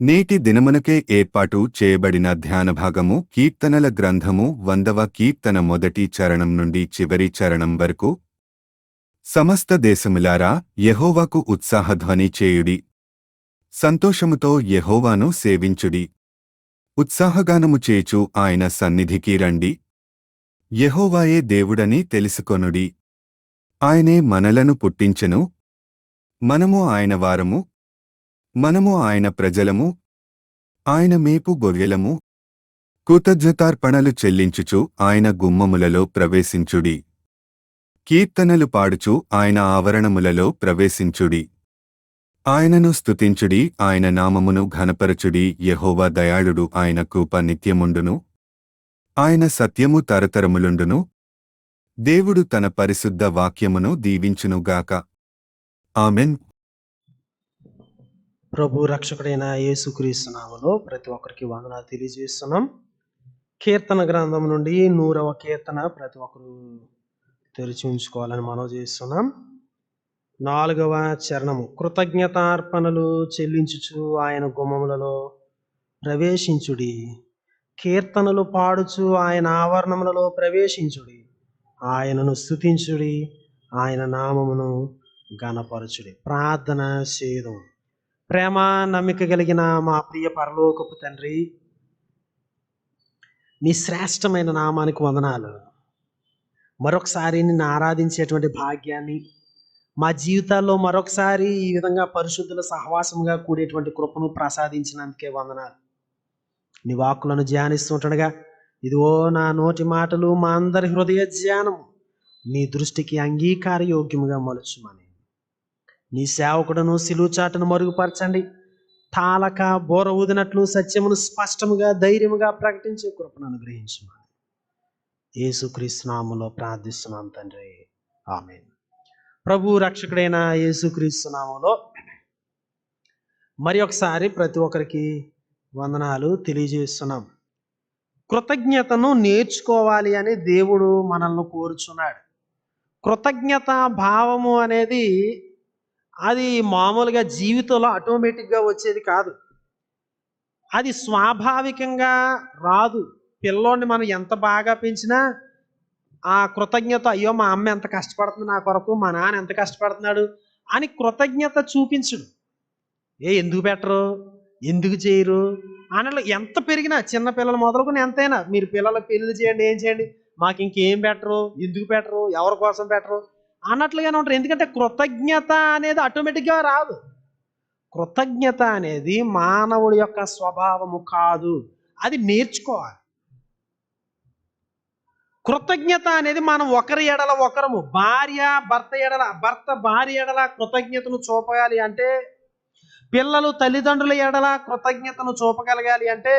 నేటి దినమునకే ఏర్పాటు చేయబడిన ధ్యానభాగము కీర్తనల గ్రంథము 100వ కీర్తన మొదటి చరణం నుండి చివరి చరణం వరకు. సమస్త దేశములారా, యెహోవాకు ఉత్సాహధ్వని చేయుడి. సంతోషముతో యెహోవాను సేవించుడి. ఉత్సాహగానము చేచు ఆయన సన్నిధికి రండి. యెహోవాయే దేవుడని తెలుసుకొనుడి. ఆయనే మనలను పుట్టించెను. మనము ఆయన వారము. మనము ఆయన ప్రజలము. ఆయన మేపు గొర్రెలము. కృతజ్ఞతార్పణలు చెల్లించుచు ఆయన గుమ్మములలో ప్రవేశించుడి. కీర్తనలు పాడుచు ఆయన ఆవరణములలో ప్రవేశించుడి. ఆయనను స్తుతించుడి, ఆయన నామమును ఘనపరచుడి. యెహోవా దయాళుడు, ఆయన కృప నిత్యముండును. ఆయన సత్యము తరతరములుండును. దేవుడు తన పరిశుద్ధ వాక్యమును దీవించునుగాక. ఆమెన్. ప్రభు రక్షకుడైన యేసుక్రీస్తు నామములో ప్రతి ఒక్కరికి వందనాలు తెలియజేస్తున్నాం. కీర్తన గ్రంథం నుండి 100వ కీర్తన ప్రతి ఒక్కరు తెరిచి ఉంచుకోవాలని మనవి చేస్తున్నాం. 4వ చరణము. కృతజ్ఞతార్పణలు చెల్లించుచు ఆయన గుమ్మములలో ప్రవేశించుడి. కీర్తనలు పాడుచు ఆయన ఆవరణములలో ప్రవేశించుడి. ఆయనను స్తుతించుడి, ఆయన నామమును ఘనపరచుడి. ప్రార్థన చేయుదుము. ప్రేమ నమ్మిక కలిగిన మా ప్రియ పరలోకపు తండ్రి, నీ శ్రేష్టమైన నామానికి వందనాలు. మరొకసారి నిన్ను ఆరాధించేటువంటి భాగ్యాన్ని మా జీవితాల్లో మరొకసారి ఈ విధంగా పరిశుద్ధుల సహవాసంగా కూడేటువంటి కృపను ప్రసాదించినందుకే వందనాలు. నీ వాక్కులను ధ్యానిస్తుండగా ఇదిగో నా నోటి మాటలు మా అందరి హృదయ ధ్యానము నీ దృష్టికి అంగీకార యోగ్యముగా మలుచుమని నీ సేవకుడును సిలువచాటును మరుగుపరచండి. తాళక బోర ఊదినట్లు సత్యమును స్పష్టముగా ధైర్యముగా ప్రకటించే కృపను అనుగ్రహించమని యేసుక్రీస్తు నామములో ప్రార్థిస్తున్నాం తండ్రి. ఆమేన్. ప్రభు రక్షకుడైన యేసుక్రీస్తు నామములో మరి ఒకసారి ప్రతి ఒక్కరికి వందనాలు తెలియజేస్తున్నాం. కృతజ్ఞతను నేర్చుకోవాలి అని దేవుడు మనల్ని కోరుచున్నాడు. కృతజ్ఞత భావము అనేది అది మామూలుగా జీవితంలో ఆటోమేటిక్గా వచ్చేది కాదు. అది స్వాభావికంగా రాదు. పిల్లోడిని మనం ఎంత బాగా పెంచినా ఆ కృతజ్ఞత, అయ్యో మా అమ్మ ఎంత కష్టపడుతుంది నా కొరకు, మా నాన్న ఎంత కష్టపడుతున్నాడు అని కృతజ్ఞత చూపించడు. ఎందుకు పెట్టరు, ఎందుకు చేయరు అనలో ఎంత పెరిగినా, చిన్న పిల్లలు మొదలుకొని ఎంతైనా మీరు పిల్లలకు పెళ్లి చేయండి, ఏం చేయండి, మాకు ఇంకేం పెట్టరు, ఎందుకు పెట్టరు, ఎవరి కోసం పెట్టరు అన్నట్లుగానే ఉంటారు. ఎందుకంటే కృతజ్ఞత అనేది ఆటోమేటిక్గా రాదు. కృతజ్ఞత అనేది మానవుడి యొక్క స్వభావము కాదు, అది నేర్చుకోవాలి. కృతజ్ఞత అనేది మనం ఒకరి ఎడల ఒకరము, భార్య భర్త ఎడల, భర్త భార్య ఎడల కృతజ్ఞతను చూపాలి అంటే, పిల్లలు తల్లిదండ్రుల ఎడల కృతజ్ఞతను చూపగలగాలి అంటే,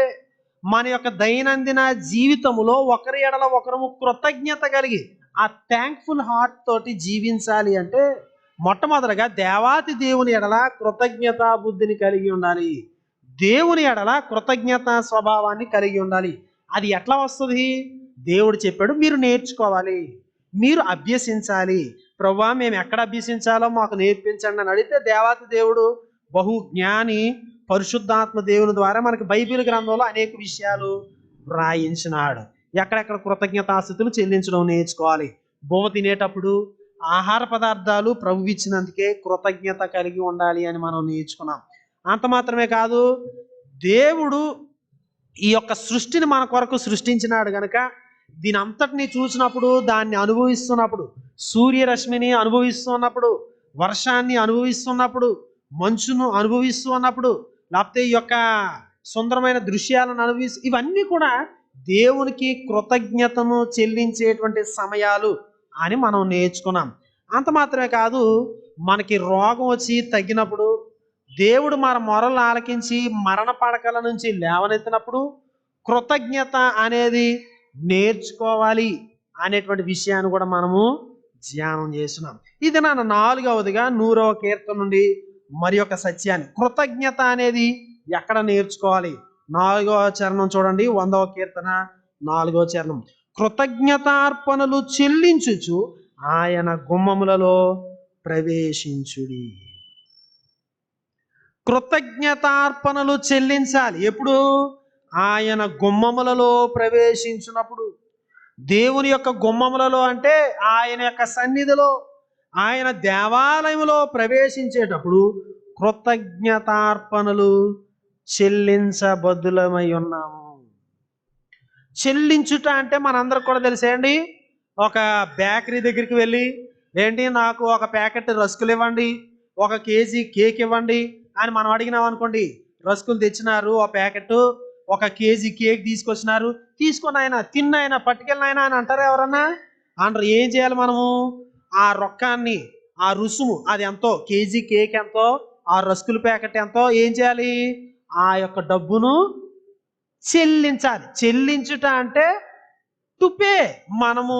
మన యొక్క దైనందిన జీవితములో ఒకరి ఎడల ఒకరము కృతజ్ఞత కలిగి ఆ థ్యాంక్ఫుల్ హార్ట్ తోటి జీవించాలి అంటే మొట్టమొదటిగా దేవాతి దేవుని ఎడల కృతజ్ఞతా బుద్ధిని కలిగి ఉండాలి. దేవుని ఎడల కృతజ్ఞత స్వభావాన్ని కలిగి ఉండాలి. అది ఎట్లా వస్తుంది? దేవుడు చెప్పాడు, మీరు నేర్చుకోవాలి, మీరు అభ్యసించాలి. ప్రభువా మేము ఎక్కడ అభ్యసించాలో మాకు నేర్పించండి అని అడిగితే దేవాతి దేవుడు బహు జ్ఞాని పరిశుద్ధాత్మ దేవుని ద్వారా మనకి బైబిల్ గ్రంథంలో అనేక విషయాలు వ్రాయించినాడు. ఎక్కడెక్కడ కృతజ్ఞతాస్థుతులు చెల్లించడం నేర్చుకోవాలి. బొమ్మ తినేటప్పుడు ఆహార పదార్థాలు ప్రభు ఇచ్చినందుకే కృతజ్ఞత కలిగి ఉండాలి అని మనం నేర్చుకున్నాం. అంత మాత్రమే కాదు, దేవుడు ఈ యొక్క సృష్టిని మన కొరకు సృష్టించినాడు గనక దీని అంతటిని చూసినప్పుడు, దాన్ని అనుభవిస్తున్నప్పుడు, సూర్యరశ్మిని అనుభవిస్తున్నప్పుడు, వర్షాన్ని అనుభవిస్తున్నప్పుడు, మంచును అనుభవిస్తూ ఉన్నప్పుడు, లేకపోతే ఈ యొక్క సుందరమైన దృశ్యాలను అనుభవిస్తూ, ఇవన్నీ కూడా దేవునికి కృతజ్ఞతను చెల్లించేటువంటి సమయాలు అని మనం నేర్చుకున్నాం. అంత మాత్రమే కాదు, మనకి రోగం వచ్చి తగ్గినప్పుడు, దేవుడు మన మొరలు ఆలకించి మరణ పడకల నుంచి లేవనెత్తినప్పుడు, కృతజ్ఞత అనేది నేర్చుకోవాలి అనేటువంటి విషయాన్ని కూడా మనము ధ్యానం చేస్తున్నాం. ఇది నా 4వదిగా 100వ కీర్తన నుండి మరి ఒక సత్యాన్ని, కృతజ్ఞత అనేది ఎక్కడ నేర్చుకోవాలి. 4వ చరణం చూడండి, 100వ కీర్తన 4వ చరణం. కృతజ్ఞతార్పణలు చెల్లించుచు ఆయన గుమ్మములలో ప్రవేశించుడి. కృతజ్ఞతార్పణలు చెల్లించాలి. ఎప్పుడు? ఆయన గుమ్మములలో ప్రవేశించినప్పుడు. దేవుని యొక్క గుమ్మములలో అంటే ఆయన యొక్క సన్నిధిలో, ఆయన దేవాలయంలో ప్రవేశించేటప్పుడు కృతజ్ఞతార్పణలు చెల్లించబద్దులమై ఉన్నాము. చెల్లించుట అంటే మనందరికి కూడా తెలిసేయండి. ఒక బేకరీ దగ్గరికి వెళ్ళి, ఏంటి నాకు ఒక ప్యాకెట్ రస్కులు ఇవ్వండి, 1 కేజీ కేక్ ఇవ్వండి అని మనం అడిగినాం అనుకోండి. రస్కులు తెచ్చినారు, ఆ ప్యాకెట్, 1 కేజీ కేక్ తీసుకొచ్చినారు, తీసుకొని ఆయన తిన్నాయన పట్టుకెళ్ళినాయన అని అంటారా ఎవరన్నా? అంటారు. ఏం చేయాలి మనము? ఆ రొక్కాన్ని, ఆ రుసుము, అది ఎంతో, కేజీ కేక్ ఎంతో, ఆ రస్కుల ప్యాకెట్ ఎంతో, ఏం చేయాలి? ఆ యొక్క డబ్బును చెల్లించాలి. చెల్లించుట అంటే టు పే. మనము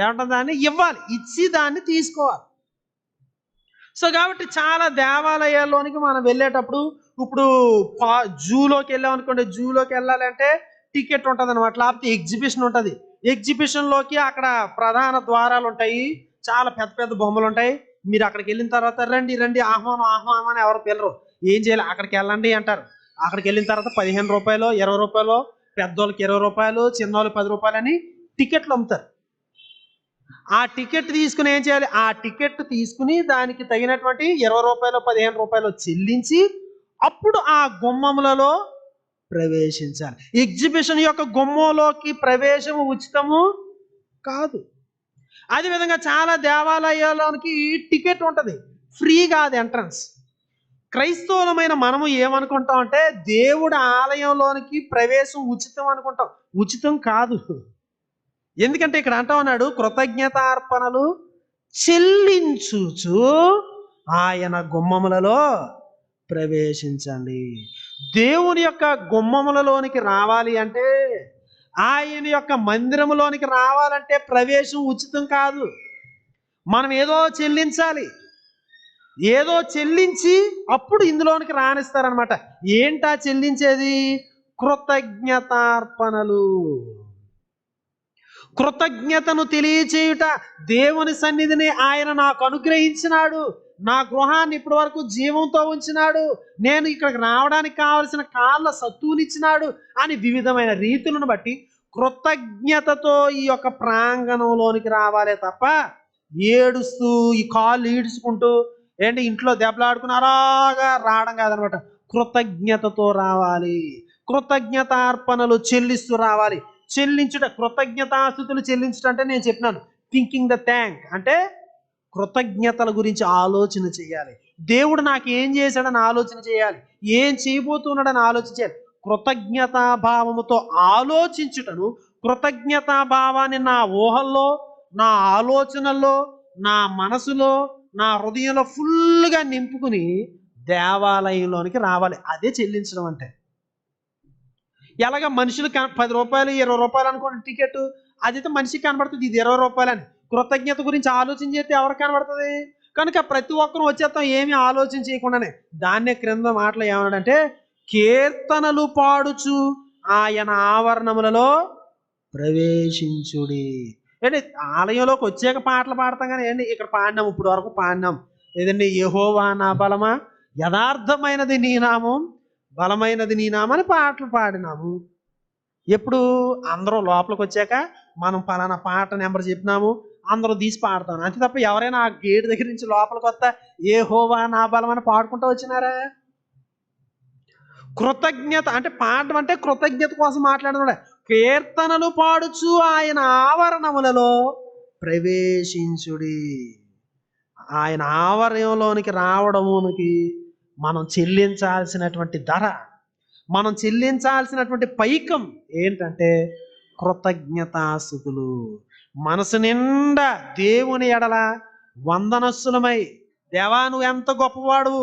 ఏమంటాం, దాన్ని ఇవ్వాలి, ఇచ్చి దాన్ని తీసుకోవాలి. సో కాబట్టి చాలా దేవాలయాల్లోనికి మనం వెళ్ళేటప్పుడు, ఇప్పుడు జూలోకి వెళ్ళాం అనుకోండి, జూలోకి వెళ్ళాలంటే టికెట్ ఉంటుంది అనమాట, లేకపోతే ఎగ్జిబిషన్ ఉంటుంది. ఎగ్జిబిషన్లోకి అక్కడ ప్రధాన ద్వారాలు ఉంటాయి, చాలా పెద్ద పెద్ద బొమ్మలు ఉంటాయి. మీరు అక్కడికి వెళ్ళిన తర్వాత రండి రండి ఆహ్వానం ఆహ్వానం అని ఎవరు పిల్లరు. ఏం చేయాలి? అక్కడికి వెళ్ళండి అంటారు. అక్కడికి వెళ్ళిన తర్వాత 15 రూపాయలు, 20 రూపాయలు, పెద్దోళ్ళకి 20 రూపాయలు, చిన్నోళ్ళకి 10 రూపాయలు అని టికెట్లు అమ్ముతారు. ఆ టికెట్ తీసుకుని ఏం చేయాలి? ఆ టికెట్ తీసుకుని దానికి తగినటువంటి 20 రూపాయలు, 15 రూపాయలు చెల్లించి అప్పుడు ఆ గుమ్మములలో ప్రవేశించాలి. ఎగ్జిబిషన్ యొక్క గుమ్మంలోకి ప్రవేశం ఉచితము కాదు. అదేవిధంగా చాలా దేవాలయాల్లోనికి టికెట్ ఉంటుంది, ఫ్రీ కాదు ఎంట్రన్స్. క్రైస్తవులమైన మనము ఏమనుకుంటాం అంటే దేవుడి ఆలయంలోనికి ప్రవేశం ఉచితం అనుకుంటాం. ఉచితం కాదు. ఎందుకంటే ఇక్కడ అంటా ఉన్నాడు, కృతజ్ఞతార్పణలు చెల్లించుచు ఆయన గుమ్మములలో ప్రవేశించండి. దేవుని యొక్క గుమ్మములలోనికి రావాలి అంటే, ఆయన యొక్క మందిరములోనికి రావాలంటే ప్రవేశం ఉచితం కాదు. మనం ఏదో చెల్లించాలి, ఏదో చెల్లించి అప్పుడు ఇందులోనికి రానిస్తారనమాట. ఏంటా చెల్లించేది? కృతజ్ఞతార్పణలు. కృతజ్ఞతను తెలియచేయుట. దేవుని సన్నిధిని ఆయన నాకు అనుగ్రహించినాడు, నా గృహాన్ని ఇప్పటి వరకు జీవంతో ఉంచినాడు, నేను ఇక్కడికి రావడానికి కావలసిన కాళ్ళ సత్తునిచ్చినాడు అని వివిధమైన రీతులను బట్టి కృతజ్ఞతతో ఈ యొక్క ప్రాంగణంలోనికి రావాలే తప్ప ఏడుస్తూ ఈ కాళ్ళు ఈడ్చుకుంటూ ఏంటి ఇంట్లో దెబ్బలాడుకుని అలాగా రావడం కాదనమాట. కృతజ్ఞతతో రావాలి, కృతజ్ఞతార్పణలు చెల్లిస్తూ రావాలి. చెల్లించుట, కృతజ్ఞతాస్తుతులు చెల్లించుట అంటే నేను చెప్పినాను, థింకింగ్ ద థ్యాంక్ అంటే కృతజ్ఞతల గురించి ఆలోచన చేయాలి. దేవుడు నాకు ఏం చేశాడని ఆలోచన చేయాలి, ఏం చేయబోతున్నాడని ఆలోచన చేయాలి. కృతజ్ఞతాభావముతో ఆలోచించుటను, కృతజ్ఞతాభావాన్ని నా ఊహల్లో, నా ఆలోచనల్లో, నా మనసులో, నా హృదయంలో ఫుల్గా నింపుకుని దేవాలయంలోనికి రావాలి. అదే చెల్లించడం అంటే. ఎలాగ మనుషులు 10 రూపాయలు 20 రూపాయలు అనుకోండి టికెట్, అదైతే మనిషికి కనబడుతుంది ఇది 20 రూపాయలని. కృతజ్ఞత గురించి ఆలోచన చేస్తే ఎవరికి కనబడుతుంది? కనుక ప్రతి ఒక్కరు వచ్చేస్తాం ఏమీ ఆలోచన చేయకుండానే. దాన్నే క్రింద మాటలు ఏమన్నాడంటే, కీర్తనలు పాడుచు ఆయన ఆవరణములలో ప్రవేశించుడి. ఏంటి ఆలయంలోకి వచ్చాక పాటలు పాడతాం కానీ ఏంటి ఇక్కడ పాడినాం, ఇప్పుడు వరకు పాడినాం ఏదండి, యెహోవా నా బలమా, యథార్థమైనది నీ నామం, బలమైనది నీ నామని పాటలు పాడినాము. ఎప్పుడు? అందరూ లోపలికి వచ్చాక మనం పలానా పాట నెంబర్ చెప్పినాము, అందరూ తీసి పాడతాను అంతే తప్ప ఎవరైనా ఆ గేట్ దగ్గర నుంచి లోపలికి వస్తా యెహోవా నా బలం అని పాడుకుంటూ వచ్చినారా? కృతజ్ఞత అంటే పాడడం అంటే కృతజ్ఞత కోసం మాట్లాడడం. కీర్తనలు పాడుచు ఆయన ఆవరణములలో ప్రవేశించుడి. ఆయన ఆవరణలోనికి రావడమునికి మనం చెల్లించాల్సినటువంటి ధర, మనం చెల్లించాల్సినటువంటి పైకం ఏంటంటే కృతజ్ఞతాస్తుతులు. మనసు నిండా దేవుని ఎడల వందనస్సులమై, దేవా నువ్వు ఎంత గొప్పవాడు,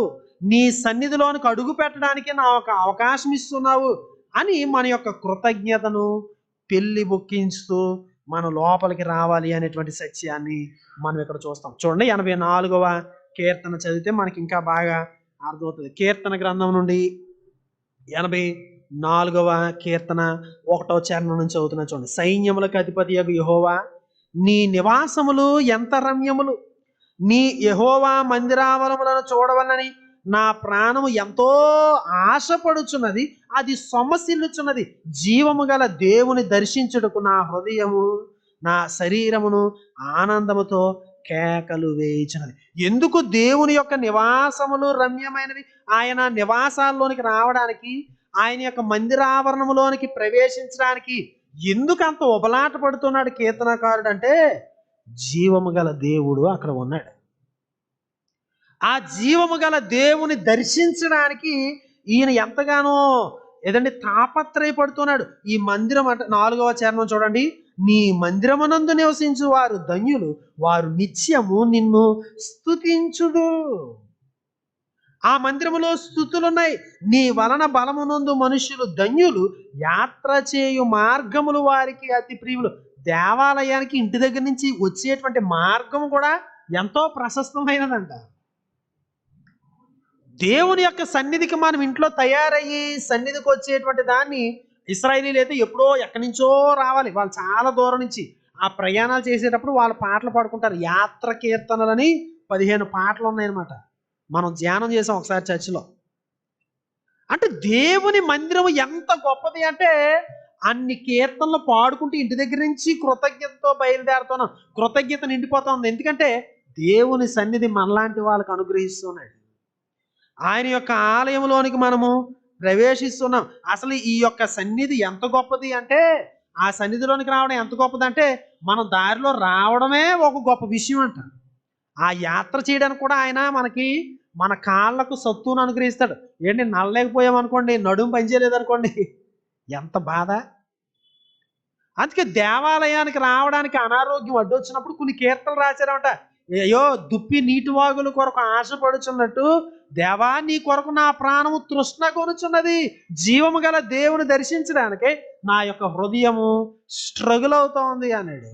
నీ సన్నిధిలోనికి అడుగు పెట్టడానికి నా ఒక అవకాశం ఇస్తున్నావు, అని మన యొక్క కృతజ్ఞతను పెళ్లి బొక్కించుతూ మనం లోపలికి రావాలి అనేటువంటి సత్యాన్ని మనం ఇక్కడ చూస్తాం. చూడండి 84వ కీర్తన చదివితే మనకి ఇంకా బాగా అర్థమవుతుంది. కీర్తన గ్రంథం నుండి 84వ కీర్తన 1వ చరణం నుంచి చదువుతున్నా చూడండి. సైన్యములకు అధిపతియగు యెహోవా, నీ నివాసములు ఎంత రమ్యములు! నీ యెహోవా మందిరావరములను చూడవలనని నా ప్రాణము ఎంతో ఆశపడుచున్నది, అది సొమ్మసిల్లుచున్నది. జీవము గల దేవుని దర్శించుటకు నా హృదయము నా శరీరమును ఆనందముతో కేకలు వేయుచున్నది. ఎందుకు దేవుని యొక్క నివాసములు రమ్యమైనవి? ఆయన నివాసాల్లోనికి రావడానికి, ఆయన యొక్క మందిరావరణములోనికి ప్రవేశించడానికి ఎందుకు అంత ఉబలాట పడుతున్నాడు కీర్తనకారుడు అంటే, జీవము గల దేవుడు అక్కడ ఉన్నాడు. ఆ జీవము గల దేవుని దర్శించడానికి ఈయన ఎంతగానో ఏదండి తాపత్రయపడుతున్నాడు. ఈ మందిరం అంటే 4వ చరణం చూడండి. నీ మందిరమునందు నివసించు వారు ధన్యులు, వారు నిత్యము నిన్ను స్తుతించుదు. ఆ మందిరములో స్తుతులున్నాయి. నీ వలన బలమునందు మనుష్యులు ధన్యులు, యాత్ర చేయు మార్గములు వారికి అతి ప్రియులు. దేవాలయానికి ఇంటి దగ్గర నుంచి వచ్చేటువంటి మార్గం కూడా ఎంతో ప్రశస్తమైనదంట. దేవుని యొక్క సన్నిధికి మనం ఇంట్లో తయారయ్యి సన్నిధికి వచ్చేటువంటి దాన్ని ఇశ్రాయేలీలు అయితే ఎప్పుడో ఎక్కడి నుంచో రావాలి. వాళ్ళు చాలా దూరం నుంచి ఆ ప్రయాణాలు చేసేటప్పుడు వాళ్ళు పాటలు పాడుకుంటారు. యాత్ర కీర్తనలని 15 పాటలు ఉన్నాయన్నమాట. మనం ధ్యానం చేసాం ఒకసారి చర్చిలో. అంటే దేవుని మందిరం ఎంత గొప్పది అంటే, అన్ని కీర్తనలు పాడుకుంటూ ఇంటి దగ్గర నుంచి కృతజ్ఞతతో బయలుదేరుతున్నాం. కృతజ్ఞత నిండిపోతా ఉంది. ఎందుకంటే దేవుని సన్నిధి మనలాంటి వాళ్ళకి అనుగ్రహిస్తున్నాడు. ఆయన యొక్క ఆలయంలోనికి మనము ప్రవేశిస్తున్నాం. అసలు ఈ యొక్క సన్నిధి ఎంత గొప్పది అంటే, ఆ సన్నిధిలోనికి రావడం ఎంత గొప్పది అంటే, మనం దారిలో రావడమే ఒక గొప్ప విషయం అంట. ఆ యాత్ర చేయడానికి కూడా ఆయన మనకి మన కాళ్ళకు సత్తును అనుగ్రహిస్తాడు. ఏంటి నడలేకపోయామనుకోండి, నడుము పనిచేయలేదనుకోండి, ఎంత బాధ. అందుకే దేవాలయానికి రావడానికి అనారోగ్యం అడ్డొచ్చినప్పుడు కొన్ని కీర్తనలు రాశారన్నమాట. అయ్యో దుప్పి నీటి వాగుల కొరకు ఆశపడుచున్నట్టు, దేవా నీ కొరకు నా ప్రాణము తృష్ణ కొనుచున్నది. జీవము గల దేవుని దర్శించడానికి నా యొక్క హృదయము స్ట్రగుల్ అవుతోంది అన్నాడు.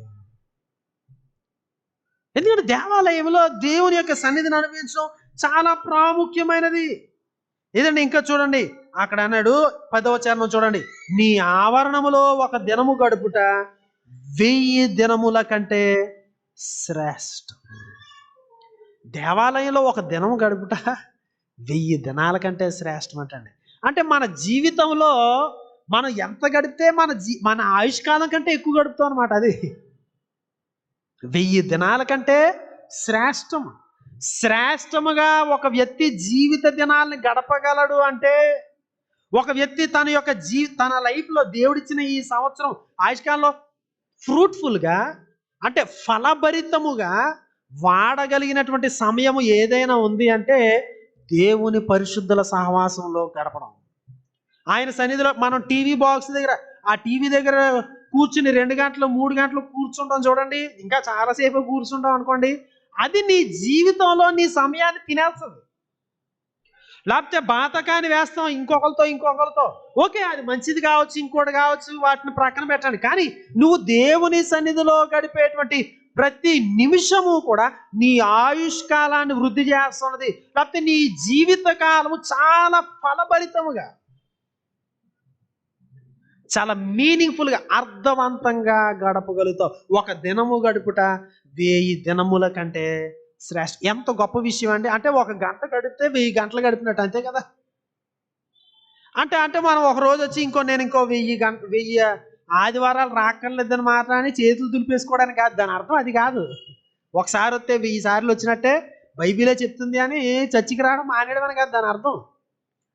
ఎందుకంటే దేవాలయంలో దేవుని యొక్క సన్నిధిని అనుభవించడం చాలా ప్రాముఖ్యమైనది. ఏదండి ఇంకా చూడండి, అక్కడ అన్నాడు 10వ చరణం చూడండి. నీ ఆవరణములో ఒక దినము గడుపుట 1000 దినముల కంటే శ్రేష్టం. దేవాలయంలో ఒక దినము గడుపుట 1000 దినాల కంటే శ్రేష్టం అంటండి. అంటే మన జీవితంలో మనం ఎంత గడిపితే మన ఆయుష్కాలం కంటే ఎక్కువ గడుపుతాం అనమాట. అది 1000 దినాల కంటే శ్రేష్టం. శ్రేష్టముగా ఒక వ్యక్తి జీవిత దినాల్ని గడపగలడు అంటే, ఒక వ్యక్తి తన లైఫ్లో దేవుడిచ్చిన ఈ సంవత్సరం ఆయుష్కాలంలో ఫ్రూట్ఫుల్గా అంటే ఫలభరితముగా వాడగలిగినటువంటి సమయము ఏదైనా ఉంది అంటే దేవుని పరిశుద్ధుల సహవాసంలో గడపడం. ఆయన సన్నిధిలో మనం టీవీ బాక్స్ దగ్గర, ఆ టీవీ దగ్గర కూర్చుని 2 గంటలు 3 గంటలు కూర్చుంటాం చూడండి, ఇంకా చాలాసేపు కూర్చుంటాం అనుకోండి, అది నీ జీవితంలో నీ సమయాన్ని తినేస్తుంది. లేకపోతే బాతకాన్ని వేస్తాం ఇంకొకరితో, ఓకే అది మంచిది కావచ్చు, ఇంకోటి కావచ్చు, వాటిని ప్రక్కన పెట్టండి. కానీ నువ్వు దేవుని సన్నిధిలో గడిపేటువంటి ప్రతి నిమిషము కూడా నీ ఆయుష్కాలాన్ని వృద్ధి చేస్తున్నది. లేకపోతే నీ జీవిత కాలము చాలా ఫలభరితముగా, చాలా మీనింగ్ఫుల్గా, అర్థవంతంగా గడపగలుగుతావు. ఒక దినము గడుపుట 1000 దినముల కంటే శ్రేష్ఠ. ఎంత గొప్ప విషయం అండి. అంటే 1 గంట గడిపితే 1000 గంటలు గడిపినట్టు, అంతే కదా. అంటే మనం ఒక రోజు వచ్చి నేను ఇంకో 1000 ఆదివారాలు రాక్కర్లేదని మాత్రాన్ని చేతులు దులిపేసుకోవడానికి కాదు దాని అర్థం. అది కాదు. ఒకసారి వస్తే 1000 సార్లు వచ్చినట్టే బైబిలే చెప్తుంది అని చర్చికి రావడం మానేయడం కాదు దాని అర్థం.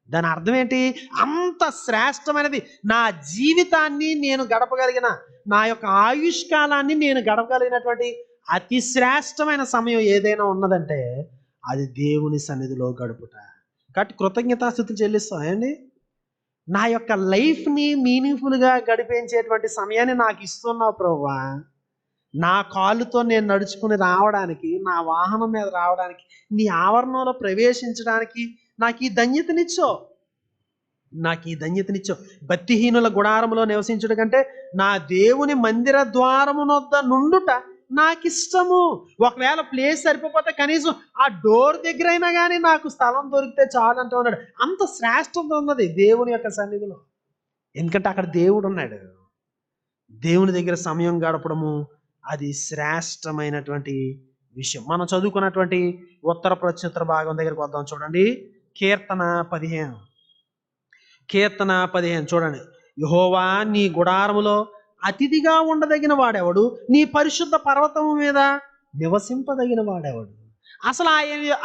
దాని అర్థం ఏంటి? అంత శ్రేష్టమైనది నా జీవితాన్ని నేను గడపగలిగిన, నా యొక్క ఆయుష్కాలాన్ని నేను గడపగలిగినటువంటి అతి శ్రేష్టమైన సమయం ఏదైనా ఉన్నదంటే అది దేవుని సన్నిధిలో గడుపుట. కాబట్టి కృతజ్ఞతాస్తుతులు చెల్లిస్తాం అండి. నా యొక్క లైఫ్ని మీనింగ్ఫుల్గా గడిపించేటువంటి సమయాన్ని నాకు ఇస్తున్నావు ప్రభువా. నా కాళ్ళతో నేను నడుచుకుని రావడానికి, నా వాహనం మీద రావడానికి, నీ ఆవరణలో ప్రవేశించడానికి నాకు ఈ ధన్యతనిచ్చో. నాకు ఈ ధన్యతనిచ్చావు. భక్తిహీనుల గుడారములో నివసించుట కంటే నా దేవుని మందిర ద్వారమునొద్ద నుండుట నాకు ఇష్టము. ఒకవేళ ప్లేస్ సరిపోతే కనీసం ఆ డోర్ దగ్గర అయినా కానీ నాకు స్థలం దొరికితే చాలు అంటూ ఉన్నాడు. అంత శ్రేష్టత ఉన్నది దేవుని యొక్క సన్నిధిలో. ఎందుకంటే అక్కడ దేవుడు ఉన్నాడు. దేవుని దగ్గర సమయం గడపడము అది శ్రేష్టమైనటువంటి విషయం. మనం చదువుకున్నటువంటి ఉత్తర ప్రత్యుత్తర భాగం దగ్గరికి వద్దాం. చూడండి, కీర్తన 15 చూడండి. యెహోవా నీ గుడారములో అతిథిగా ఉండదగిన వాడెవడు? నీ పరిశుద్ధ పర్వతము మీద నివసింపదగిన వాడెవడు? అసలు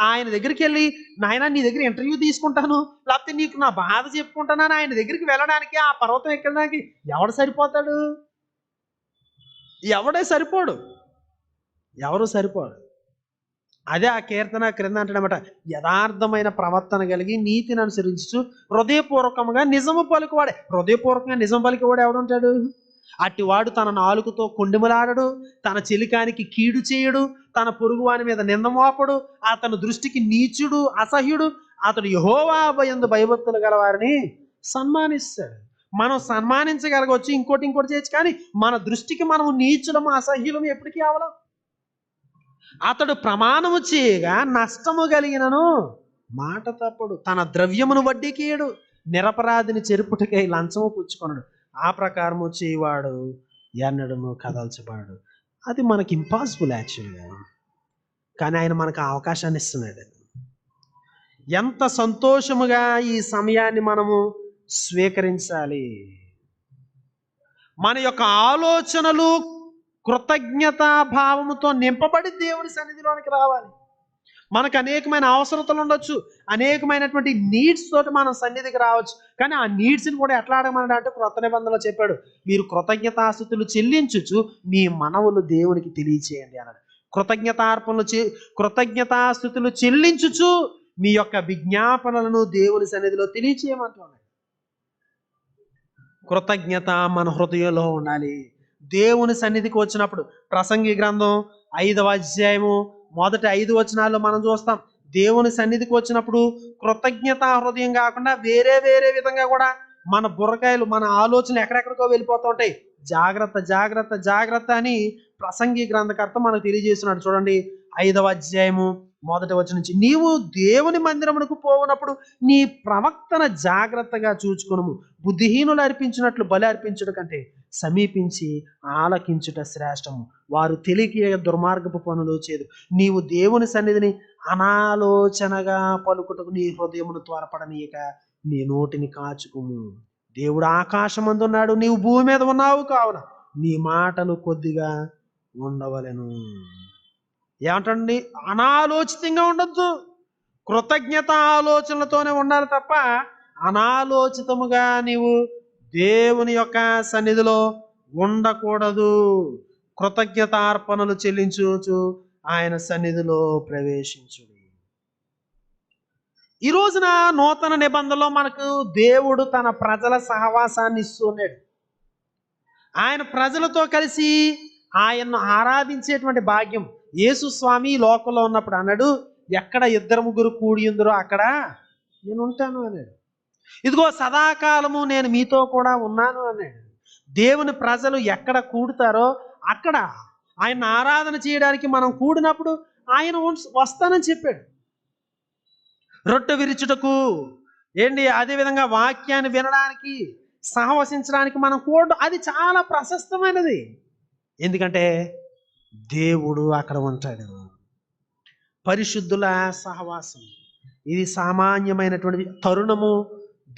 ఆయన దగ్గరికి వెళ్ళి, నాయన నీ దగ్గర ఇంటర్వ్యూ తీసుకుంటాను, లేకపోతే నీకు నా బాధ చెప్పుకుంటానని ఆయన దగ్గరికి వెళ్ళడానికి, ఆ పర్వతం ఎక్కడానికి ఎవడు సరిపోతాడు? ఎవడే సరిపోడు. ఎవరు సరిపోడు. అదే ఆ కీర్తన క్రింద అంటాడనమాట, యథార్థమైన ప్రవర్తన కలిగి నీతిని అనుసరించు హృదయపూర్వకంగా నిజము పలుకువాడే. హృదయపూర్వకంగా నిజం పలికేవాడు ఎవడుంటాడు? అట్టివాడు తన నాలుకతో కొండెములాడడు, తన చెలికానికి కీడు చేయడు, తన పొరుగువాని మీద నింద మోపడు, అతని దృష్టికి నీచుడు అసహ్యుడు. అతడు యెహోవా యందు భయభక్తులు గల వారిని సన్మానిస్తాడు. మనం సన్మానించగలగవచ్చు, ఇంకోటి చేయొచ్చు, కానీ మన దృష్టికి మనము నీచులము అసహ్యులము ఎప్పటికీ అవలం. అతడు ప్రమాణము చేయగా నష్టము కలిగినను మాట తప్పడు, తన ద్రవ్యమును వడ్డీకియడు, నిరపరాధిని చెరుపుటకై లంచము పుచ్చుకొనడు, ఆ ప్రకారము చేయవాడు ఎన్నడను కదల్చబడు. అది మనకి ఇంపాసిబుల్ యాక్చువల్గా, కానీ ఆయన మనకు ఆ అవకాశాన్ని ఇస్తున్నాడు. ఎంత సంతోషముగా ఈ సమయాన్ని మనము స్వీకరించాలి. మన యొక్క ఆలోచనలు కృతజ్ఞతా భావముతో నింపబడి దేవుని సన్నిధిలోనికి రావాలి. మనకు అనేకమైన అవసరతలు ఉండొచ్చు, అనేకమైనటువంటి నీడ్స్ తోటి మనం సన్నిధికి రావచ్చు, కానీ ఆ నీడ్స్ని కూడా ఎట్లా అడగమన్నాడు అంటే క్రొత్త నిబంధనలో చెప్పాడు, మీరు కృతజ్ఞతాస్తుతులు చెల్లించుచు మీ మనవులు దేవునికి తెలియచేయండి అన్నాడు. కృతజ్ఞతాస్తుతులు చెల్లించుచు మీ యొక్క విజ్ఞాపనలను దేవుని సన్నిధిలో తెలియచేయమంటున్నాడు. కృతజ్ఞత మన హృదయంలో ఉండాలి. దేవుని సన్నిధికి వచ్చినప్పుడు ప్రసంగి గ్రంథం 5వ అధ్యాయము మొదటి 5 వచనాల్లో మనం చూస్తాం, దేవుని సన్నిధికి వచ్చినప్పుడు కృతజ్ఞత హృదయం కాకుండా వేరే విధంగా కూడా మన బుర్రకాయలు, మన ఆలోచనలు ఎక్కడెక్కడికో వెళ్ళిపోతూ ఉంటాయి. జాగ్రత్త జాగ్రత్త జాగ్రత్త అని ప్రసంగి గ్రంథకర్త మనకు తెలియజేస్తున్నాడు. చూడండి, 5వ అధ్యాయము మొదటి వచనం నుంచి, నీవు దేవుని మందిరమునకు పోవునప్పుడు నీ ప్రవక్తన జాగ్రత్తగా చూచుకొనుము. బుద్ధిహీనులు అర్పించినట్లు బలి అర్పించుట కంటే సమీపించి ఆలకించుట శ్రేష్టము. వారు తెలియక దుర్మార్గపు పనులు చేదు. నీవు దేవుని సన్నిధిని అనాలోచనగా పలుకుటకు నీ హృదయమును త్వరపడనీయక నీ నోటిని కాచుకుము. దేవుడు ఆకాశమందున్నాడు, నీవు భూమి మీద ఉన్నావు, కావున నీ మాటలు కొద్దిగా ఉండవలెను. ఏమంటండి? అనాలోచితంగా ఉండొద్దు. కృతజ్ఞత ఆలోచనలతోనే ఉండాలి తప్ప అనాలోచితముగా నీవు దేవుని యొక్క సన్నిధిలో ఉండకూడదు. కృతజ్ఞతార్పణలు చెల్లించుచు ఆయన సన్నిధిలో ప్రవేశించుడి. ఈ రోజున నూతన నిబంధనలో మనకు దేవుడు తన ప్రజల సహవాసాన్ని ఇస్తున్నాడు. ఆయన ప్రజలతో కలిసి ఆయన్ను ఆరాధించేటువంటి భాగ్యం. యేసు స్వామి లోకంలో ఉన్నప్పుడు అన్నాడు, ఎక్కడ 2-3 కూడి ఉందరో అక్కడ నేను ఉంటాను అన్నాడు. ఇదిగో సదాకాలము నేను మీతో కూడా ఉన్నాను అన్నాడు. దేవుని ప్రజలు ఎక్కడ కూడుతారో అక్కడ ఆయన ఆరాధన చేయడానికి మనం కూడినప్పుడు ఆయన వస్తానని చెప్పాడు. రొట్టె విరుచుటకు అదేవిధంగా వాక్యాన్ని వినడానికి, సహవసించడానికి మనం కూడడం అది చాలా ప్రశస్తమైనది. ఎందుకంటే దేవుడు అక్కడ ఉంటాడు. పరిశుద్ధుల సహవాసం ఇది సామాన్యమైనటువంటి తరుణము.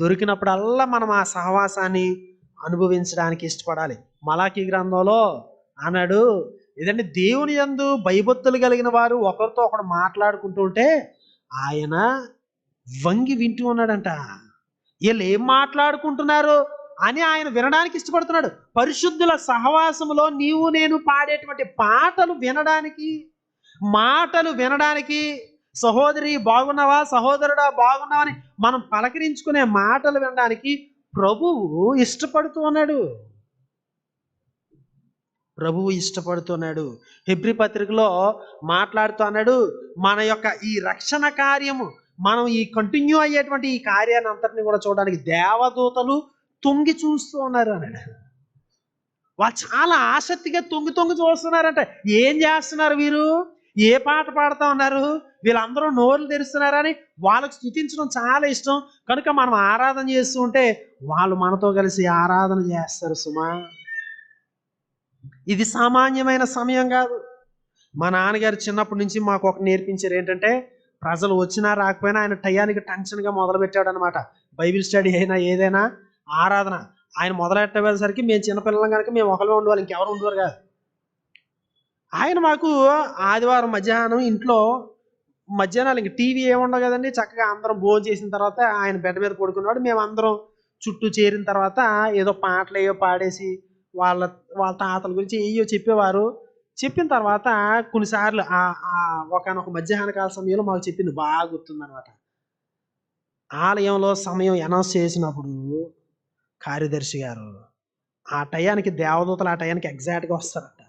దొరికినప్పుడల్లా మనం ఆ సహవాసాన్ని అనుభవించడానికి ఇష్టపడాలి. మలాకీ గ్రంథంలో అన్నాడు, ఏదంటే దేవుని యందు భయభక్తులు కలిగిన వారు ఒకరితో ఒకడు మాట్లాడుకుంటూ ఉంటే ఆయన వంగి వింటూ ఉన్నాడంట. వీళ్ళు ఏం మాట్లాడుకుంటున్నారు అని ఆయన వినడానికి ఇష్టపడుతున్నాడు. పరిశుద్ధుల సహవాసములో నీవు నేను పాడేటువంటి మాటలు వినడానికి, సహోదరి బాగున్నావా, సహోదరుడా బాగున్నావా అని మనం పలకరించుకునే మాటలు వినడానికి ప్రభువు ఇష్టపడుతున్నాడు. హెబ్రీ పత్రికలో మాట్లాడుతూ అన్నాడు, మన యొక్క ఈ రక్షణ కార్యము మనం ఈ కంటిన్యూ అయ్యేటువంటి ఈ కార్యాన్ని అంతటిని కూడా చూడడానికి దేవదూతలు తొంగి చూస్తూ ఉన్నారు అన్నాడు. వాళ్ళు చాలా ఆసక్తిగా తొంగి తొంగి చూస్తున్నారంట. ఏం చేస్తున్నారు వీరు, ఏ పాట పాడుతూ ఉన్నారు, వీళ్ళందరూ నోర్లు తెరుస్తున్నారని వాళ్ళకి స్తుతించడం చాలా ఇష్టం. కనుక మనం ఆరాధన చేస్తూ ఉంటే వాళ్ళు మనతో కలిసి ఆరాధన చేస్తారు సుమా. ఇది సామాన్యమైన సమయం కాదు. మా నాన్నగారు చిన్నప్పటి నుంచి మాకు ఒక నేర్పించారు ఏంటంటే, ప్రజలు వచ్చినా రాకపోయినా ఆయన టయానికి టెన్షన్గా మొదలుపెట్టాడు అనమాట. బైబిల్ స్టడీ అయినా ఏదైనా ఆరాధన ఆయన మొదలెట్టేసరికి మేము చిన్నపిల్లలం కనుక మేము ఒకళ్ళే ఉండేవాళ్ళు, ఇంకెవరు ఉండేవారు కాదు. ఆయన మాకు ఆదివారం మధ్యాహ్నం ఇంట్లో మధ్యాహ్నాలు ఇంక టీవీ ఏముండవు కదండి, చక్కగా అందరం భోజనం చేసిన తర్వాత ఆయన బెడ్ మీద పడుకున్నాడు, మేము అందరం చుట్టూ చేరిన తర్వాత ఏదో పాటలు ఏవో పాడేసి వాళ్ళ వాళ్ళ తాతల గురించి ఏయో చెప్పేవారు. చెప్పిన తర్వాత కొన్నిసార్లు ఒకనొక మధ్యాహ్న కాల సమయంలో మాకు చెప్పింది బాగా గుర్తుందనమాట. ఆలయంలో సమయం అనౌన్స్ చేసినప్పుడు కార్యదర్శి గారు ఆ టయానికి దేవదూతలు ఆ టయానికి ఎగ్జాక్ట్గా వస్తారట.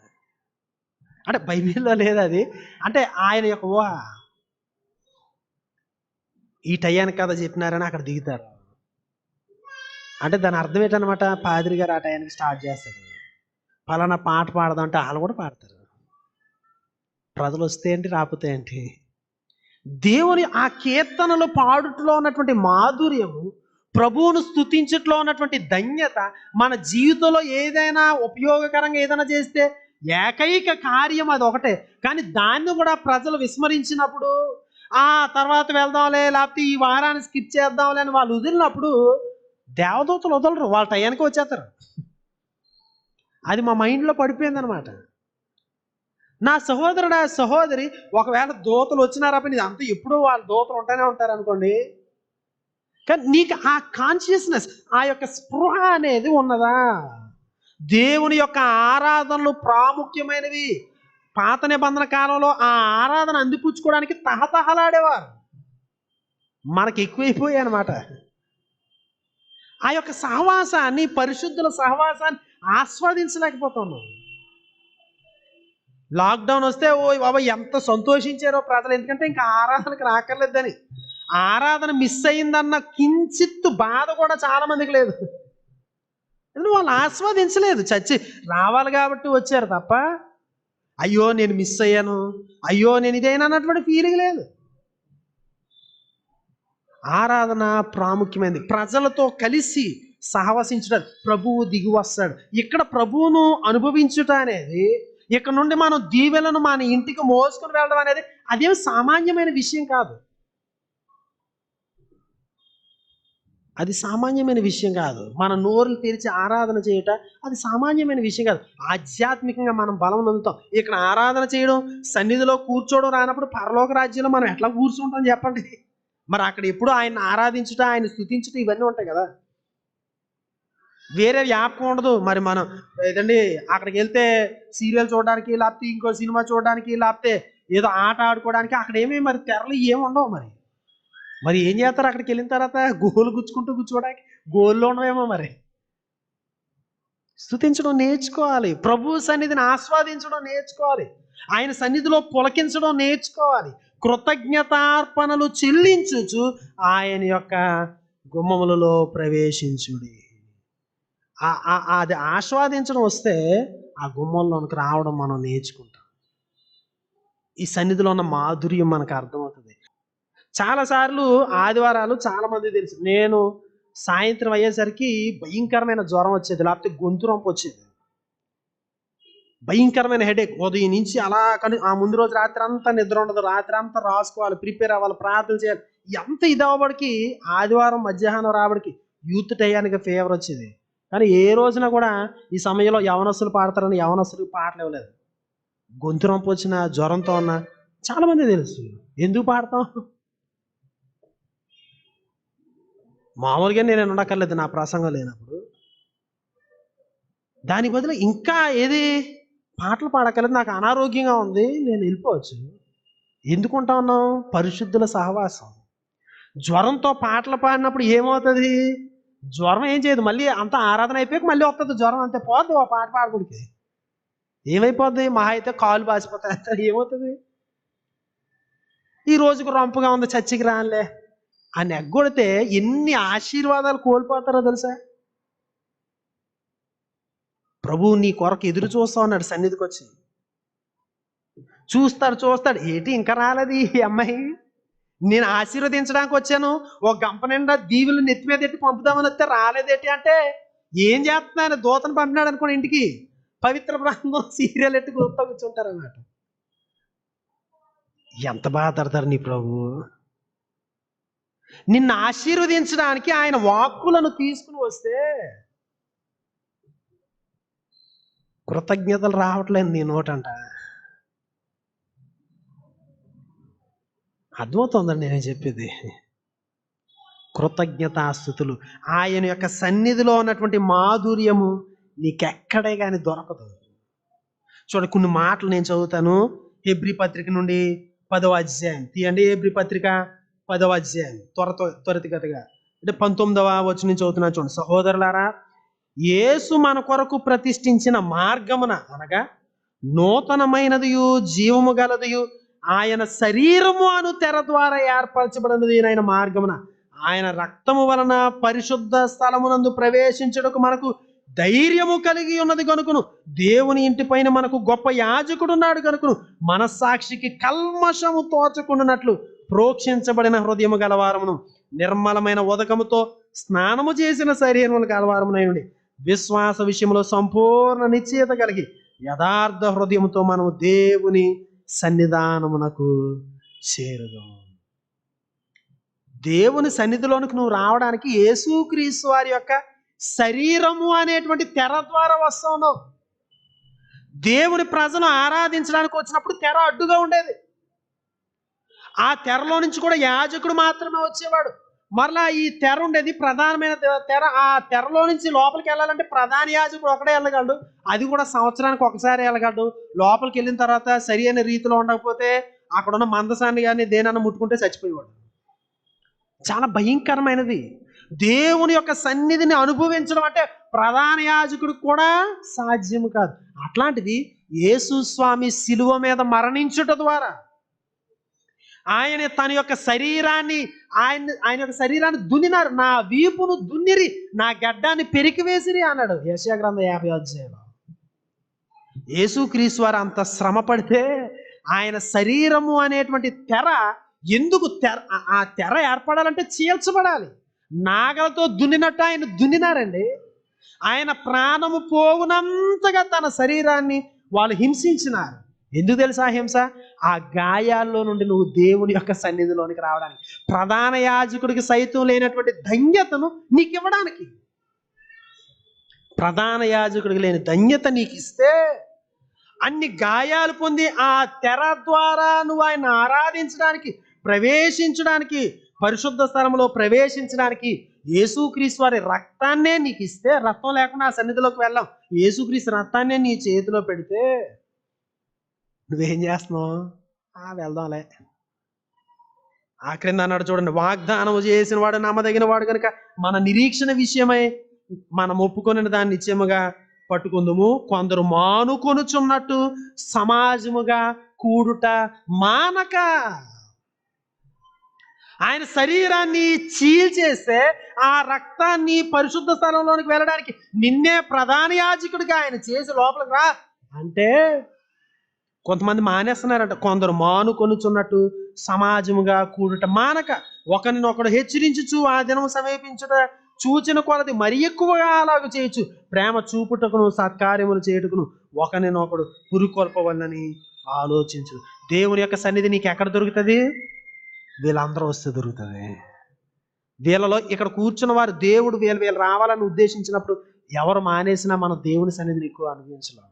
అంటే బైబిల్లో లేదు అది, అంటే ఆయన యొక్క ఊహ. ఈ టయానికి కదా చెప్పినారని అక్కడ దిగుతారు. అంటే దాని అర్థం ఏంటనమాట, పాదిరి గారు ఆ టయానికి స్టార్ట్ చేస్తారు, పలానా పాట పాడదాం అంటే వాళ్ళు కూడా పాడతారు. ప్రజలు వస్తే ఏంటి, రాకపోతే ఏంటి. దేవుని ఆ కీర్తనలు పాడుట్లో ఉన్నటువంటి మాధుర్యము, ప్రభువును స్తుతించట్లో ఉన్నటువంటి ధన్యత, మన జీవితంలో ఏదైనా ఉపయోగకరంగా ఏదైనా చేస్తే ఏకైక కార్యం అది ఒకటే. కానీ దాన్ని కూడా ప్రజలు విస్మరించినప్పుడు, ఆ తర్వాత వెళ్దాంలే, లేకపోతే ఈ వారాన్ని స్కిప్ చేద్దాంలే అని వాళ్ళు వదిలినప్పుడు దేవదూతలు వదలరు, వాళ్ళ టయానికి వచ్చేస్తారు. అది మా మైండ్లో పడిపోయిందనమాట. నా సహోదరుడు ఆ సహోదరి ఒకవేళ దూతలు వచ్చినారని ఇది అంతా ఎప్పుడూ వాళ్ళ దూతలు ఉంటూనే ఉంటారు అనుకోండి, కానీ నీకు ఆ కాన్షియస్నెస్, ఆ యొక్క స్పృహ అనేది ఉన్నదా? దేవుని యొక్క ఆరాధనలు ప్రాముఖ్యమైనవి. పాత నిబంధన కాలంలో ఆ ఆరాధన అందిపుచ్చుకోవడానికి తహతహలాడేవారు. మనకి ఎక్కువైపోయాయి అనమాట. ఆ యొక్క సహవాసాన్ని, పరిశుద్ధుల సహవాసాన్ని ఆస్వాదించలేకపోతున్నాం. లాక్డౌన్ వస్తే ఓ బాబా ఎంత సంతోషించారో ప్రజలు, ఎందుకంటే ఇంకా ఆరాధనకి రాకర్లేదని. ఆరాధన మిస్ అయిందన్న కించిత్తు బాధ కూడా చాలా మందికి లేదు. వాళ్ళు ఆస్వాదించలేదు, చచ్చి రావాలి కాబట్టి వచ్చారు తప్ప అయ్యో నేను మిస్ అయ్యాను, అయ్యో నేను ఇదైనా అన్నటువంటి ఫీలింగ్ లేదు. ఆరాధన ప్రాముఖ్యమైనది. ప్రజలతో కలిసి సహవసించడం, ప్రభువు దిగి వస్తాడు. ఇక్కడ ప్రభువును అనుభవించుట అనేది, ఇక్కడ నుండి మనం దీవెలను మన ఇంటికి మోసుకొని వెళ్ళడం అనేది అదేం సామాన్యమైన విషయం కాదు. అది సామాన్యమైన విషయం కాదు. మన నోరులు తెరిచి ఆరాధన చేయట అది సామాన్యమైన విషయం కాదు. ఆధ్యాత్మికంగా మనం బలం పొందుతాం. ఇక్కడ ఆరాధన చేయడం, సన్నిధిలో కూర్చోవడం రానప్పుడు పరలోక రాజ్యంలో మనం ఎట్లా కూర్చుంటాం చెప్పండి. మరి అక్కడ ఎప్పుడు ఆయన ఆరాధించుట, ఆయన స్తుతించుట ఇవన్నీ ఉంటాయి కదా, వేరే వ్యాపకం ఉండదు. మరి మనం ఏదండి అక్కడికి వెళ్తే సీరియల్ చూడడానికి, లేకపోతే ఇంకో సినిమా చూడడానికి, లేకపోతే ఏదో ఆట ఆడుకోవడానికి అక్కడ ఏమీ మరి తెరలు ఏమి ఉండవు. మరి ఏం చేస్తారు అక్కడికి వెళ్ళిన తర్వాత? గోలు గుచ్చుకుంటూ కూర్చోడానికి గోల్లో ఉండవేమో. మరి స్తుతించడం నేర్చుకోవాలి, ప్రభు సన్నిధిని ఆస్వాదించడం నేర్చుకోవాలి, ఆయన సన్నిధిలో పులకించడం నేర్చుకోవాలి. కృతజ్ఞతార్పణలు చెల్లించుచు ఆయన యొక్క గుమ్మములలో ప్రవేశించుడి. అది ఆస్వాదించడం వస్తే ఆ గుమ్మంలోనికి రావడం మనం నేర్చుకుంటాం. ఈ సన్నిధిలో ఉన్న మాధుర్యం మనకు అర్థమవుతుంది. చాలాసార్లు ఆదివారాలు చాలామంది తెలుసు, నేను సాయంత్రం అయ్యేసరికి భయంకరమైన జ్వరం వచ్చేది, లేకపోతే గొంతు రొంపు వచ్చేది, భయంకరమైన హెడేక్. ఉదయం నుంచి అలా కానీ ఆ ముందు రోజు రాత్రి అంతా నిద్ర ఉండదు, రాత్రి అంతా రాసుకోవాలి, ప్రిపేర్ అవ్వాలి, ప్రార్థన చేయాలి. ఎంత ఇది అవ్వబడికి ఆదివారం మధ్యాహ్నం రావడికి యూత్ టయానికి ఫీవర్ వచ్చేది. కానీ ఏ రోజున కూడా ఈ సమయంలో యవనస్తులు పాడతారని యవనస్తులకు పాటలు ఇవ్వలేదు. గొంతు రొంపు వచ్చిన, జ్వరంతో ఉన్న చాలామంది తెలుసు. ఎందుకు పాడతాం? మామూలుగా నేను ఉండక్కర్లేదు నా ప్రసంగం లేనప్పుడు. దాని బదులు ఇంకా ఏది పాటలు పాడక్కర్లేదు, నాకు అనారోగ్యంగా ఉంది, నేను వెళ్ళిపోవచ్చు. ఎందుకుంటా ఉన్నాం? పరిశుద్ధుల సహవాసం. జ్వరంతో పాటలు పాడినప్పుడు ఏమవుతుంది? జ్వరం ఏం చేయదు, మళ్ళీ అంత ఆరాధన అయిపోయాక మళ్ళీ వస్తుంది జ్వరం, అంతే పోద్ది. ఆ పాట పాడకూడికి ఏమైపోద్ది? మహా అయితే కాలు బాసిపోతాయి, ఏమవుతుంది? ఈ రోజుకు రొంపుగా ఉంది, చర్చికి రానులే, ఆ నెగ్గొడితే ఎన్ని ఆశీర్వాదాలు కోల్పోతారో తెలుసా? ప్రభువు నీ కొరకు ఎదురు చూస్తా ఉన్నాడు సన్నిధికి వచ్చి. చూస్తాడు ఏంటి ఇంకా రాలేదు ఈ అమ్మాయి, నేను ఆశీర్వదించడానికి వచ్చాను, ఒక గంప నిండా దీవులు నెత్తి మీద ఎట్టి పంపుదామని వస్తే రాలేదేంటి అంటే, ఏం చేస్తున్నాను దూతను పంపినాడు అనుకోండి ఇంటికి, పవిత్ర ప్రాంతం సీరియల్ ఎట్టి కూర్చో కూర్చుంటారు అన్నమాట. ఎంత బాధపడతారు నీ ప్రభు. నిన్ను ఆశీర్వదించడానికి ఆయన వాక్కులను తీసుకుని వస్తే కృతజ్ఞతలు రావట్లేదు నీ నోటంట. అర్థమవుతుందండి నేను చెప్పేది. కృతజ్ఞతాస్తుతులు, ఆయన యొక్క సన్నిధిలో ఉన్నటువంటి మాధుర్యము నీకెక్కడే కానీ దొరకదు. చూడండి కొన్ని మాటలు నేను చదువుతాను. హెబ్రీ పత్రిక నుండి 10వ అధ్యాయం తీయండి. హెబ్రీ పత్రిక 10వ అధ్యాయం త్వరితగతిగా అంటే 19వ వచనం నుంచి చదువుతున్నాను చూడండి. సహోదరులారా, యేసు మన కొరకు ప్రతిష్ఠించిన మార్గమున అనగా నూతనమైనదియు జీవము గలదియు ఆయన శరీరము అను తెర ద్వారా ఏర్పరచబడినది ఆయన మార్గమున ఆయన రక్తము వలన పరిశుద్ధ స్థలమునందు ప్రవేశించుటకు మనకు ధైర్యము కలిగి ఉన్నది కనుకను, దేవుని ఇంటి పైన మనకు గొప్ప యాజకుడు ఉన్నాడు కనుకను, మనస్సాక్షికి కల్మషము తోచకుండానట్లు ప్రోక్షించబడిన హృదయము గలవారమును, నిర్మలమైన ఉదకముతో స్నానము చేసిన శరీరములు గలవారమునైనడి, విశ్వాస విషయంలో సంపూర్ణ నిశ్చయత కలిగి యథార్థ హృదయముతో మనము దేవుని సన్నిధానమునకు చేరుదాం. దేవుని సన్నిధిలోనికి నువ్వు రావడానికి యేసుక్రీస్తు వారి యొక్క శరీరము అనేటువంటి తెర ద్వారా వస్తున్నావు. దేవుని ప్రజను ఆరాధించడానికి వచ్చినప్పుడు తెర అడ్డుగా ఉండేది. ఆ తెరలో నుంచి కూడా యాజకుడు మాత్రమే వచ్చేవాడు. మరలా ఈ తెర ఉండేది ప్రధానమైన తెర. ఆ తెరలో నుంచి లోపలికి వెళ్ళాలంటే ప్రధాన యాజకుడు ఒకడే వెళ్ళగలడు. అది కూడా సంవత్సరానికి ఒకసారి వెళ్ళగలడు. లోపలికి వెళ్ళిన తర్వాత సరి అయిన రీతిలో ఉండకపోతే అక్కడ ఉన్న మందసాన్ని కానీ దేనన్నా ముట్టుకుంటే చచ్చిపోయేవాడు. చాలా భయంకరమైనది. దేవుని యొక్క సన్నిధిని అనుభవించడం అంటే ప్రధాన యాజకుడికి కూడా సాధ్యము కాదు. అట్లాంటిది యేసు స్వామి శిలువ మీద మరణించుట ద్వారా ఆయన తన యొక్క శరీరాన్ని ఆయన యొక్క శరీరాన్ని దున్నినారు. నా వీపును దున్నిరి, నా గడ్డాన్ని పెరికివేసిరి అన్నాడు యెషయా గ్రంథం 50వ అధ్యాయంలో. యేసుక్రీస్తు వారు అంత శ్రమ పడితే ఆయన శరీరము అనేటువంటి తెర ఎందుకు ఆ తెర ఏర్పడాలంటే చీల్చబడాలి. నాగలతో దున్నినట్టు ఆయన దున్నినారండి. ఆయన ప్రాణము పోవునంతగా తన శరీరాన్ని వాళ్ళు హింసించినారు. ఎందుకు తెలుసా హింస? ఆ గాయాల్లో నుండి నువ్వు దేవుని యొక్క సన్నిధిలోనికి రావడానికి, ప్రధాన యాజకుడికి సైతం లేనటువంటి ధన్యతను నీకు ఇవ్వడానికి, ప్రధాన యాజకుడికి లేని ధన్యత నీకు ఇస్తే అన్ని గాయాలు పొంది ఆ తెర ద్వారా నువ్వు ఆయన ఆరాధించడానికి, ప్రవేశించడానికి, పరిశుద్ధ స్థలంలో ప్రవేశించడానికి యేసుక్రీస్తు వారి రక్తాన్నే నీకు ఇస్తే, రక్తం లేకుండా ఆ సన్నిధిలోకి వెళ్ళాం. యేసుక్రీస్తు రక్తాన్నే నీ చేతిలో పెడితే నువ్వేం చేస్తున్నావు? వెళ్దాంలే. ఆ క్రింద అన్నాడు చూడండి, వాగ్దానం చేసిన వాడు నమ్మదగిన వాడు కనుక మన నిరీక్షణ విషయమై మనం ఒప్పుకొని దాన్ని నిశ్చయముగా పట్టుకుందుము. కొందరు మానుకొనుచున్నట్టు సమాజముగా కూడుట మానక. ఆయన శరీరాన్ని చీల్చేస్తే ఆ రక్తాన్ని పరిశుద్ధ స్థలంలోనికి వెళ్ళడానికి నిన్నే ప్రధాన యాజకుడిగా ఆయన చేసి లోపలికి రా అంటే కొంతమంది మానేస్తున్నారంట. కొందరు మానుకొనుచున్నట్టు సమాజముగా కూడుట మానక ఒకరినొకడు హెచ్చరించుచు ఆ దినం సమీపించుట చూచిన కొలది మరి ఎక్కువగా అలాగ చేయొచ్చు. ప్రేమ చూపుటకును సత్కార్యములు చేయుటకును ఒకరినొకడు పురుకొల్పవలని ఆలోచించు. దేవుని యొక్క సన్నిధి నీకు ఎక్కడ దొరుకుతుంది? వీళ్ళందరూ వస్తే దొరుకుతుంది. వీళ్ళలో ఇక్కడ కూర్చున్న వారు దేవుడు వీళ్ళు రావాలని ఉద్దేశించినప్పుడు ఎవరు మానేసినా మనం దేవుని సన్నిధిని ఎక్కువ అనుభవించలేము.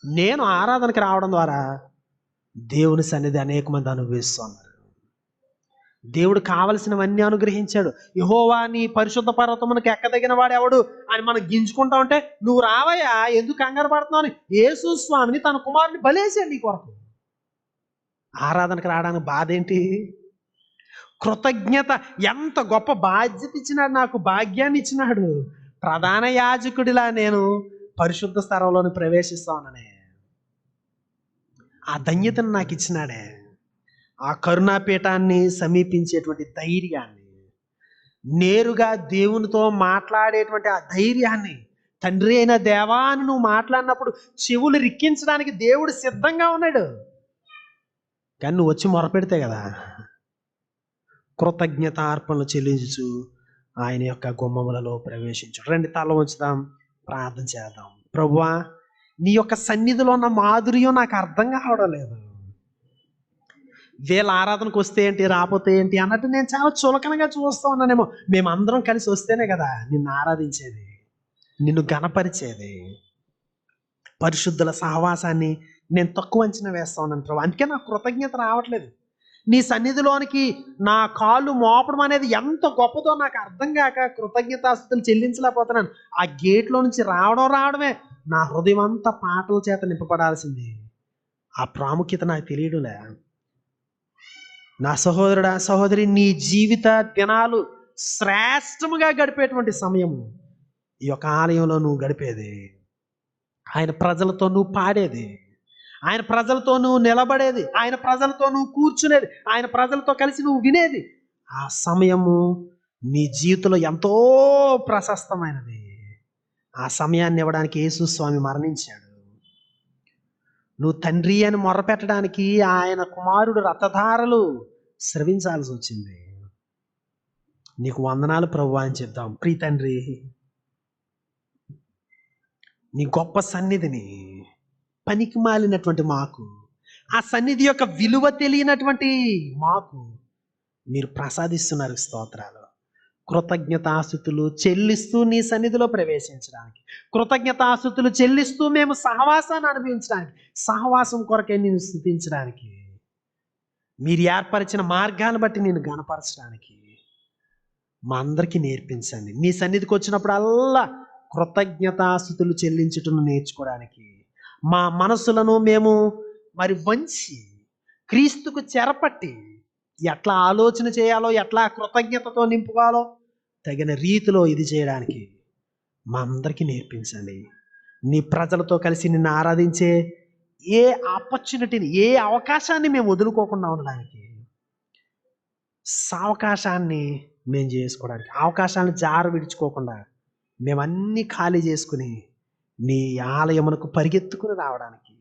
నేను ఆరాధనకి రావడం ద్వారా దేవుని సన్నిధి అనేక మంది అనుభవిస్తున్నారు. దేవుడు కావలసినవన్నీ అనుగ్రహించాడు. యెహోవా నీ పరిశుద్ధ పర్వతమునకు ఎక్కదగిన వాడు ఎవడు అని మనం గింజుకుంటా ఉంటే, నువ్వు రావయ్యా ఎందుకు కంగారు పడుతున్నావు అని యేసు స్వామిని తన కుమారుని బలేశాడు నీ కొరకు. ఆరాధనకు రావడానికి బాధ ఏంటి? కృతజ్ఞత. ఎంత గొప్ప బాధ్యత ఇచ్చినాడు, నాకు భాగ్యాన్ని ఇచ్చినాడు. ప్రధాన యాజకుడిలా నేను పరిశుద్ధ స్థలంలోని ప్రవేశిస్తాననే ఆ ధన్యతను నాకు ఇచ్చినాడే. ఆ కరుణాపీఠాన్ని సమీపించేటువంటి ధైర్యాన్ని, నేరుగా దేవునితో మాట్లాడేటువంటి ఆ ధైర్యాన్ని, తండ్రి అయిన దేవా అని నువ్వు మాట్లాడినప్పుడు చెవులు రిక్కించడానికి దేవుడు సిద్ధంగా ఉన్నాడు. కానీ నువ్వు వచ్చి మొరపెడితే కదా, కృతజ్ఞత అర్పణలు చెల్లించు ఆయన యొక్క గుమ్మములలో ప్రవేశించు. రండి, తల ఉంచుదాం, ప్రార్థన చేద్దాం. ప్రభువా, నీ యొక్క సన్నిధిలో ఉన్న మాధుర్యం నాకు అర్థం కావడం లేదు. వీళ్ళ ఆరాధనకు వస్తే ఏంటి, రాకపోతే ఏంటి అన్నట్టు నేను చాలా చులకనగా చూస్తూ ఉన్నానేమో. మేమందరం కలిసి వస్తేనే కదా నిన్ను ఆరాధించేది, నిన్ను గణపరిచేది. పరిశుద్ధుల సహవాసాన్ని నేను తక్కువ అంచనా వేస్తా ఉన్నాను ప్రభు. అందుకే నాకు కృతజ్ఞత రావట్లేదు. నీ సన్నిధిలోనికి నా కాళ్ళు మోపడం అనేది ఎంత గొప్పదో నాకు అర్థం కాక కృతజ్ఞతాస్తుతులు చెల్లించలేకపోతున్నాను. ఆ గేట్లో నుంచి రావడమే నా హృదయం అంతా పాటల చేత నింపబడాల్సింది. ఆ ప్రాముఖ్యత నాకు తెలియడులే. నా సహోదరుడా, సహోదరి, నీ జీవిత దినాలు శ్రేష్టముగా గడిపేటువంటి సమయము ఈ యొక్క ఆలయంలో నువ్వు గడిపేది, ఆయన ప్రజలతో నువ్వు పాడేది, ఆయన ప్రజలతో నువ్వు నిలబడేది, ఆయన ప్రజలతో నువ్వు కూర్చునేది, ఆయన ప్రజలతో కలిసి నువ్వు వినేది. ఆ సమయము నీ జీవితంలో ఎంతో ప్రశస్తమైనది. ఆ సమయాన్ని ఇవ్వడానికి యేసు స్వామి మరణించాడు. నువ్వు తండ్రి అని మొర్రపెట్టడానికి ఆయన కుమారుడు రథధారలు స్రవించాల్సి వచ్చింది. నీకు వందనాలు ప్రభువా అని చెప్దాం. ప్రియ తండ్రి, నీ గొప్ప సన్నిధిని పనికి మాలినటువంటి మాకు, ఆ సన్నిధి యొక్క విలువ తెలియనటువంటి మాకు మీరు ప్రసాదిస్తున్నారు. స్తోత్రాలు. కృతజ్ఞతాస్తుతులు చెల్లిస్తూ నీ సన్నిధిలో ప్రవేశించడానికి, కృతజ్ఞతాస్తుతులు చెల్లిస్తూ మేము సహవాసాన్ని అనుభవించడానికి, సహవాసం కొరకే నేను స్తుతించడానికి, మీరు ఏర్పరిచిన మార్గాన్ని బట్టి నేను గణపరచడానికి మా అందరికీ నేర్పించండి. నీ సన్నిధికి వచ్చినప్పుడల్లా కృతజ్ఞతాస్తుతులు చెల్లించుటను నేర్చుకోవడానికి, మా మనసులను మేము మరి వంచి క్రీస్తుకు చెరపట్టి ఎట్లా ఆలోచన చేయాలో, ఎట్లా కృతజ్ఞతతో నింపుకోవాలో తగిన రీతిలో ఇది చేయడానికి మా అందరికీ నేర్పించండి. నీ ప్రజలతో కలిసి నిన్ను ఆరాధించే ఏ ఆపర్చునిటీని, ఏ అవకాశాన్ని మేము వదులుకోకుండా ఉండడానికి, సావకాశాన్ని మేము చేసుకోవడానికి, అవకాశాన్ని జారు విడుచుకోకుండా మేమన్నీ ఖాళీ చేసుకుని నీ ఆలయమునకు పరిగెత్తుకుని రావడానికి,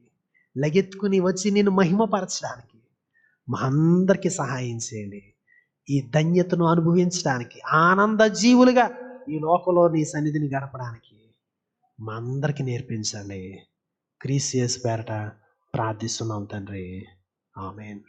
లగెత్తుకుని వచ్చి నిన్ను మహిమపరచడానికి మా అందరికీ సహాయం చేయండి. ఈ ధన్యతను అనుభవించడానికి, ఆనంద జీవులుగా ఈ లోకంలో నీ సన్నిధిని గడపడానికి మా అందరికీ నేర్పించండి. క్రీస్తు యేసు పేరట ప్రార్థిస్తున్నాం తండ్రి. ఆమేన్.